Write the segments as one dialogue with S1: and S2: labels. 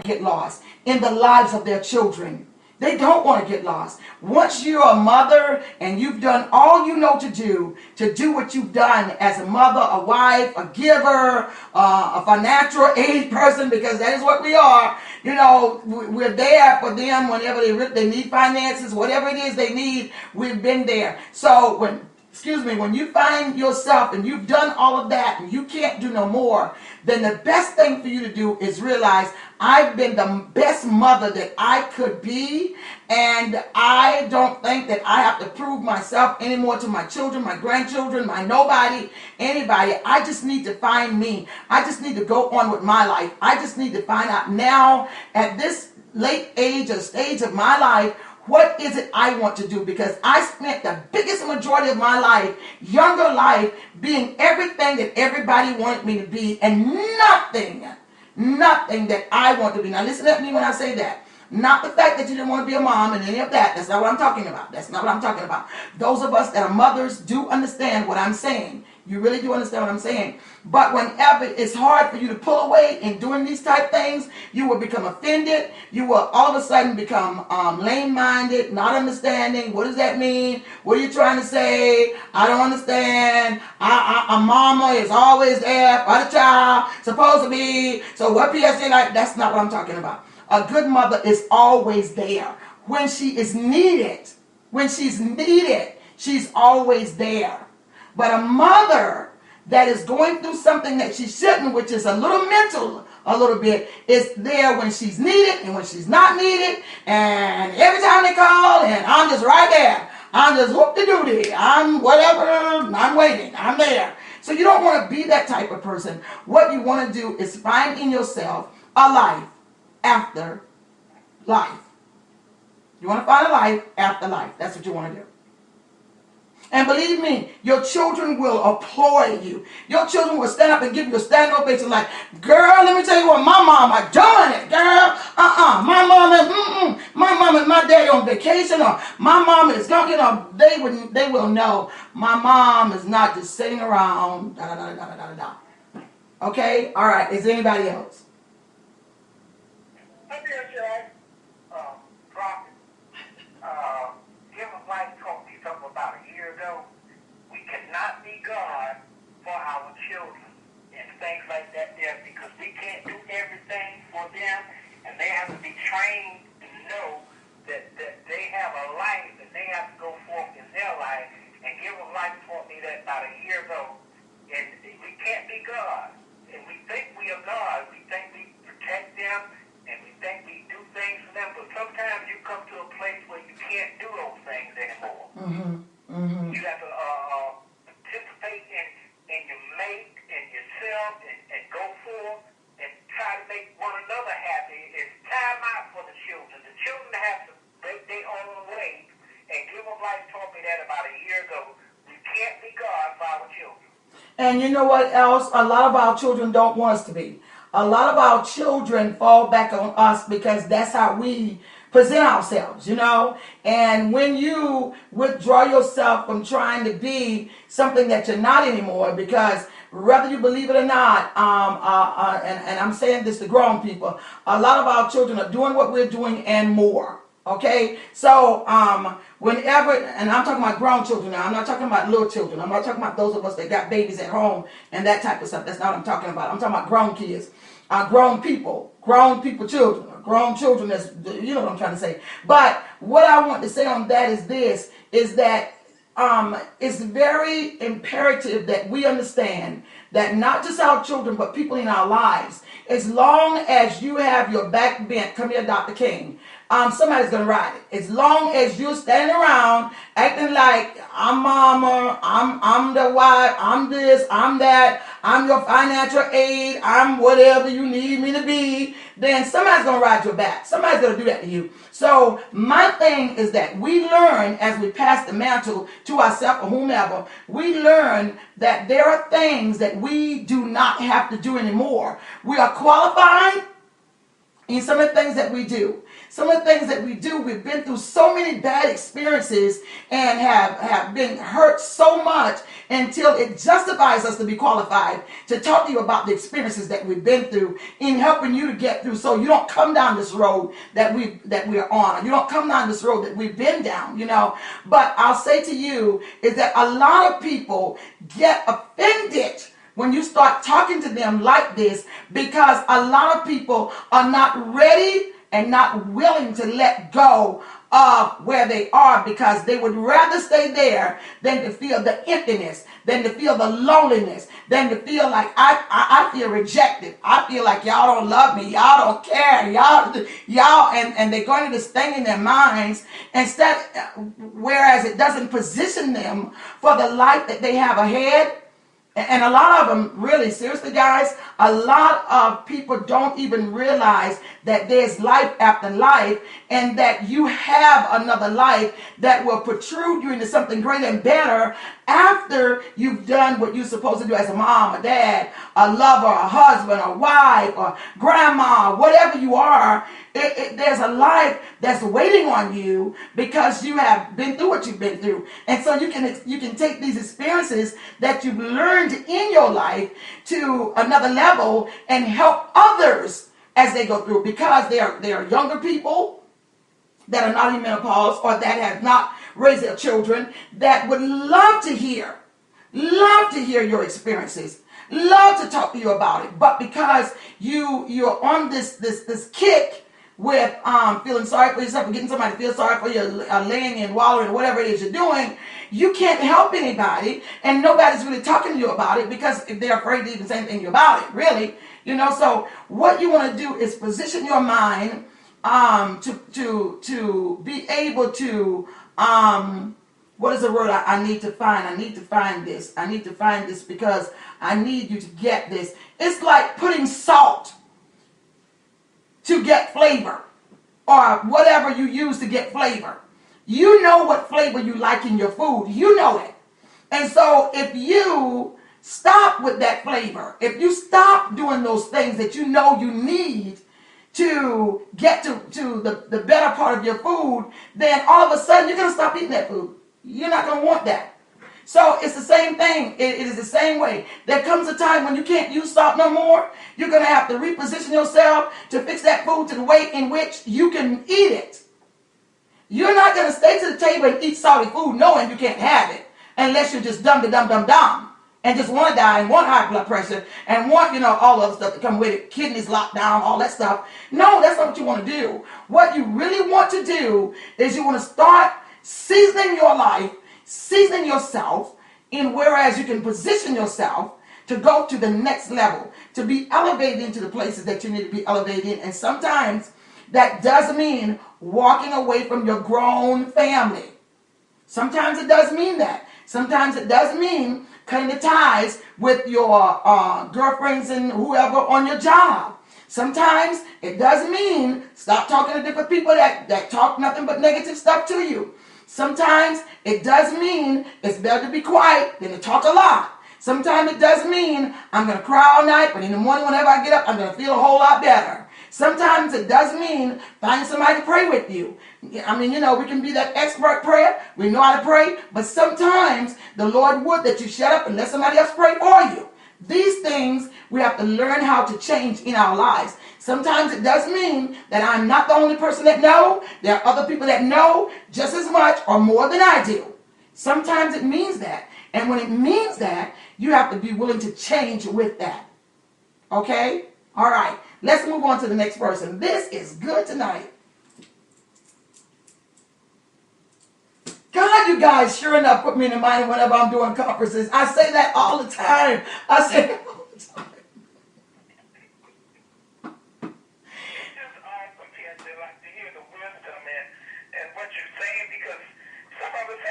S1: get lost in the lives of their children. They don't want to get lost. Once you're a mother and you've done all you know to do what you've done as a mother, a wife, a giver, a financial aid person, because that is what we are. You know, we're there for them whenever they need finances, whatever it is they need, we've been there. So when you find yourself and you've done all of that and you can't do no more, then the best thing for you to do is realize I've been the best mother that I could be, and I don't think that I have to prove myself anymore to my children, my grandchildren, my nobody, anybody. I just need to find me. I just need to go on with my life. I just need to find out now at this late age or stage of my life, what is it I want to do? Because I spent the biggest majority of my life, younger life, being everything that everybody wanted me to be, and nothing that I want to be. Now listen to me when I say that. Not the fact that you didn't want to be a mom and any of that. That's not what I'm talking about. That's not what I'm talking about. Those of us that are mothers do understand what I'm saying. You really do understand what I'm saying. But whenever it's hard for you to pull away in doing these type things, you will become offended. You will all of a sudden become lame-minded, not understanding. What does that mean? What are you trying to say? I don't understand. A mama is always there for the child, supposed to be. So what PSG like? That's not what I'm talking about. A good mother is always there. When she is needed, she's always there. But a mother that is going through something that she shouldn't, which is a little mental, a little bit, is there when she's needed and when she's not needed. And every time they call, and I'm just right there. I'm just whoop-de-doody. I'm whatever. I'm waiting. I'm there. So you don't want to be that type of person. What you want to do is find in yourself a life after life. You want to find a life after life. That's what you want to do. And believe me, your children will applaud you. Your children will stand up and give you a stand ovation like, girl, let me tell you what, my mama doing it, girl. My mom and my daddy on vacation, or my mom is going, they will know my mom is not just sitting around, da da da da da da da. Okay? All right. Is there anybody else?
S2: Not be God for our children and things like that there, because we can't do everything for them, and they have to be trained to know that they have a life and they have to go forth in their life. And Give Them Life taught me that about a year ago. And we can't be God. And we think we are God. We think we protect them and we think we do things for them, but sometimes you come to a place where you can't do those things anymore. You have to participate in your mate and yourself and go forth and try to make one another happy. It's time out for the children. The children have to break their own way. And Give Them Life taught me that about a year ago. We can't be God for our children.
S1: And you know what else? A lot of our children don't want us to be. A lot of our children fall back on us because that's how we present ourselves, and when you withdraw yourself from trying to be something that you're not anymore, because whether you believe it or not, and I'm saying this to grown people, a lot of our children are doing what we're doing and more. Okay, so whenever, and I'm talking about grown children now, I'm not talking about little children, I'm not talking about those of us that got babies at home and that type of stuff. That's not what I'm talking about. I'm talking about grown kids, grown people children, grown children. That's, you know what I'm trying to say. But what I want to say on that is that it's very imperative that we understand that not just our children, but people in our lives, as long as you have your back bent, come here, Dr. King, somebody's going to ride it. As long as you're standing around acting like I'm mama, I'm the wife, I'm this, I'm that, I'm your financial aid, I'm whatever you need me to be, then somebody's going to ride your back. Somebody's going to do that to you. So my thing is that we learn as we pass the mantle to ourselves or whomever, we learn that there are things that we do not have to do anymore. We are qualified And some of the things that we do. Some of the things that we do, we've been through so many bad experiences and have been hurt so much until it justifies us to be qualified to talk to you about the experiences that we've been through in helping you to get through, so you don't come down this road that we're on. You don't come down this road that we've been down, But I'll say to you is that a lot of people get offended when you start talking to them like this, because a lot of people are not ready and not willing to let go of where they are, because they would rather stay there than to feel the emptiness, than to feel the loneliness, than to feel like I feel rejected. I feel like y'all don't love me. Y'all don't care. Y'all, and they're going to this thing in their minds instead, whereas it doesn't position them for the life that they have ahead. And a lot of them, really, seriously, guys, a lot of people don't even realize that there's life after life, and that you have another life that will protrude you into something greater and better after you've done what you're supposed to do as a mom, a dad, a lover, a husband, a wife, or grandma, whatever you are. There's a life that's waiting on you because you have been through what you've been through. And so you can take these experiences that you've learned in your life to another level and help others as they go through, because they are younger people that are not in menopause or that have not raised their children, that would love to hear your experiences, love to talk to you about it. But because you're on this kick with feeling sorry for yourself and getting somebody to feel sorry for you, laying and wallowing, whatever it is you're doing, you can't help anybody, and nobody's really talking to you about it because they're afraid to even say anything to you about it, really. So what you want to do is position your mind to be able to what is the word I need to find? I need to find this. I need to find this because I need you to get this. It's like putting salt to get flavor, or whatever you use to get flavor. You know what flavor you like in your food. You know it. And so if you stop with that flavor, if you stop doing those things that you know you need to get to the better part of your food, then all of a sudden you're going to stop eating that food. You're not going to want that. So it's the same thing. It is the same way. There comes a time when you can't use salt no more. You're going to have to reposition yourself to fix that food to the way in which you can eat it. You're not going to stay to the table and eat salty food knowing you can't have it, unless you're just dumb and just want to die and want high blood pressure and want, all the other stuff that come with it, kidneys locked down, all that stuff. No, that's not what you want to do. What you really want to do is you want to start seasoning your life, seasoning yourself, in whereas you can position yourself to go to the next level, to be elevated into the places that you need to be elevated in. And sometimes that does mean walking away from your grown family. Sometimes it does mean that. Sometimes it does mean cutting the ties with your girlfriends and whoever on your job. Sometimes it does mean stop talking to different people that talk nothing but negative stuff to you. Sometimes it does mean it's better to be quiet than to talk a lot. Sometimes it does mean I'm going to cry all night, but in the morning whenever I get up, I'm going to feel a whole lot better. Sometimes it does mean find somebody to pray with you. I mean, we can be that expert prayer. We know how to pray. But sometimes the Lord would that you shut up and let somebody else pray for you. These things we have to learn how to change in our lives. Sometimes it does mean that I'm not the only person that know. There are other people that know just as much or more than I do. Sometimes it means that. And when it means that, you have to be willing to change with that. Okay? All right. Let's move on to the next person. This is good tonight. God, you guys sure enough put me in the mind whenever I'm doing conferences. I say that all the time. I say that all the time.
S2: It's just awesome, kids. They like to hear the wisdom and what you're saying, because some of us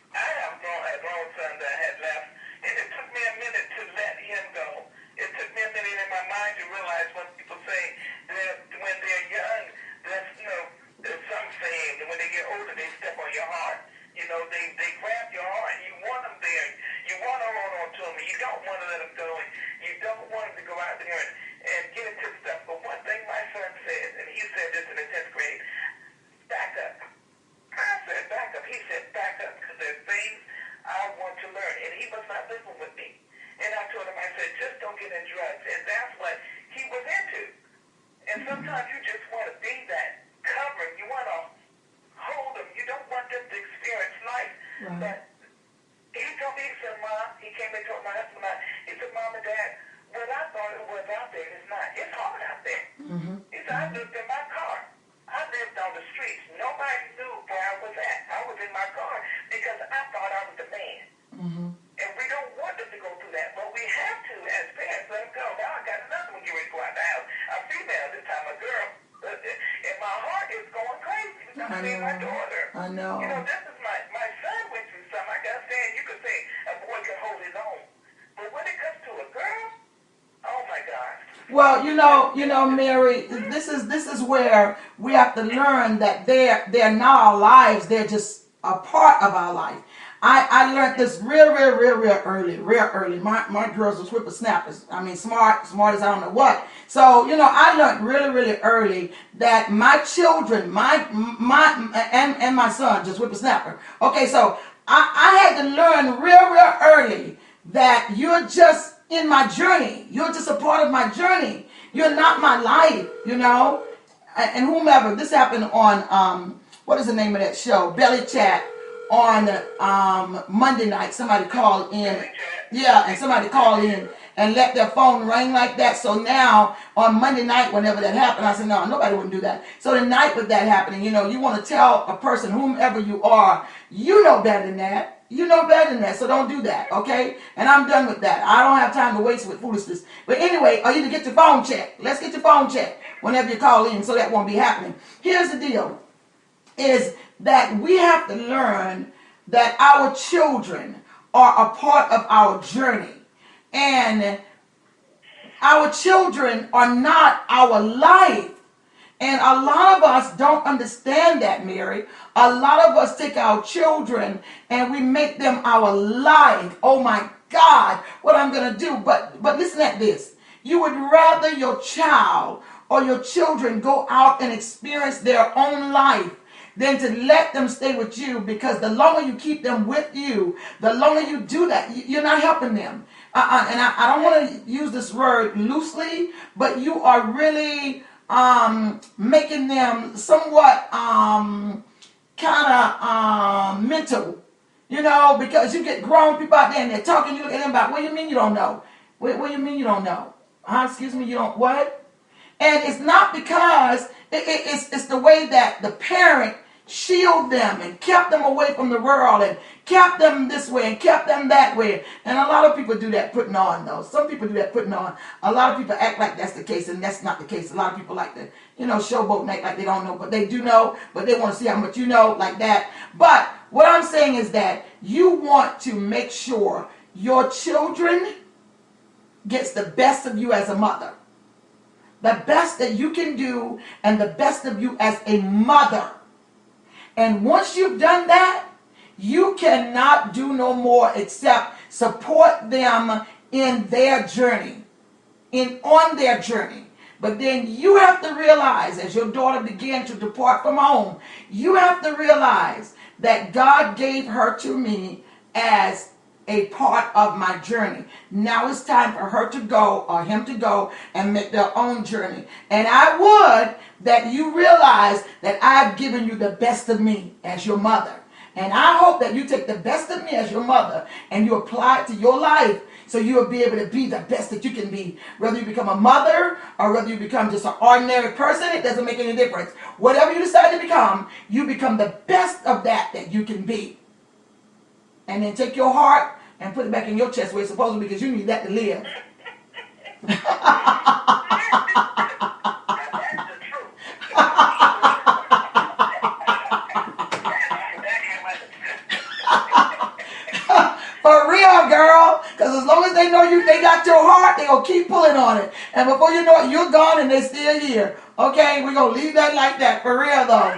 S2: I have a grown son that had left, and it took me a minute to let him go. It took me a minute in my mind to realize when people say that when they're young, there's some saying that when they get older, they step on your heart. They grab your heart. You want them there. You want to hold on to them. You don't want to let them go. And you don't want I see my daughter.
S1: I know.
S2: You know, this is my son went through something. Like I said, you could say a boy can hold his own. But when it comes to a girl, oh my gosh.
S1: Well, Mary, this is where we have to learn that they're not our lives. They're just a part of our life. I learned this real early. My girls was whippersnappers. I mean, smart as I don't know what. So I learned really early that my children, and my son, just whippersnapper. Okay, so I had to learn real early that you're just in my journey. You're just a part of my journey. You're not my life, And whomever, this happened on, what is the name of that show? Belly Chat on Monday night. Somebody called in. Yeah, and somebody called in and let their phone ring like that. So now on Monday night, whenever that happened, I said, no, nobody wouldn't do that. So the night with that happening, you want to tell a person, whomever you are, you know better than that. You know better than that, so don't do that, okay? And I'm done with that. I don't have time to waste with foolishness. But anyway, you to get your phone checked. Let's get your phone checked whenever you call in, so that won't be happening. Here's the deal, is that we have to learn that our children are a part of our journey. And our children are not our life. And a lot of us don't understand that, Mary. A lot of us take our children and we make them our life. Oh my God, what I'm going to do. But listen at this. You would rather your child or your children go out and experience their own life than to let them stay with you, because the longer you keep them with you, the longer you do that, you're not helping them. And I don't want to use this word loosely, but you are really making them somewhat kind of mental, because you get grown people out there and they're talking, you look at them about, what do you mean you don't know? What do you mean you don't know? Excuse me, you don't what? And it's not because it's the way that the parent shielded them and kept them away from the world and kept them this way and kept them that way. And a lot of people do that putting on, though. Some people do that putting on. A lot of people act like that's the case, and that's not the case. A lot of people like to, showboat and act like they don't know, but they do know, but they want to see how much you know, like that. But what I'm saying is that you want to make sure your children gets the best of you as a mother. The best that you can do, and the best of you as a mother. And once you've done that, you cannot do no more except support them in their journey, on their journey. But then you have to realize, as your daughter began to depart from home, you have to realize that God gave her to me as a part of my journey. Now it's time for her to go, or him to go, and make their own journey. And I would that you realize that I've given you the best of me as your mother. And I hope that you take the best of me as your mother and you apply it to your life, so you'll be able to be the best that you can be. Whether you become a mother or whether you become just an ordinary person, it doesn't make any difference. Whatever you decide to become, you become the best of that you can be. And then take your heart and put it back in your chest where it's supposed to be, because you need that to live. For real, girl. Because as long as they know they got your heart, they're going to keep pulling on it. And before you know it, you're gone and they're still here. Okay, we're going to leave that like that. For real, though.